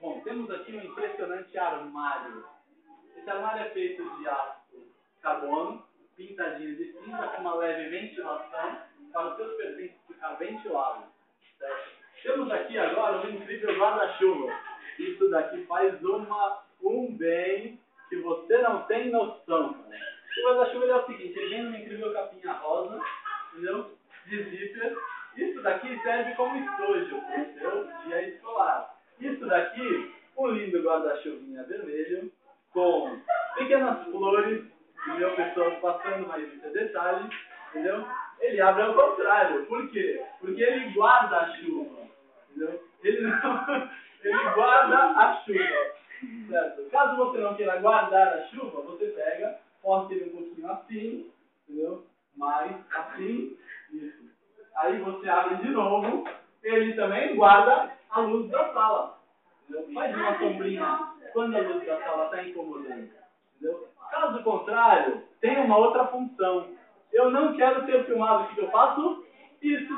Bom, temos aqui um impressionante armário. Esse armário é feito de aço carbono, pintadinho de cinza, com uma leve ventilação, para os seus pertences ficar ventilados. Certo? Temos aqui agora um incrível guarda-chuva. Isso daqui faz um bem que você não tem noção, cara. O guarda-chuva é o seguinte, ele vem numa incrível capinha rosa, entendeu? De zíper. Isso daqui serve como estojo para o seu dia escolar. Isso daqui, um lindo guarda-chuvinha vermelho, com pequenas flores, entendeu? Pessoas passando, mas isso é detalhe, entendeu? Ele abre ao contrário. Por quê? Porque ele guarda a chuva, entendeu? Ele guarda a chuva, certo? Caso você não queira guardar a chuva, você pega, força ele um pouquinho assim, entendeu? Mais assim, isso. Aí você abre de novo, ele também guarda a luz da sala, entendeu? Faz uma sombrinha quando a luz da sala está incomodando, entendeu? Caso contrário, tem uma outra função. Eu não quero ser filmado, o que eu faço? Isso.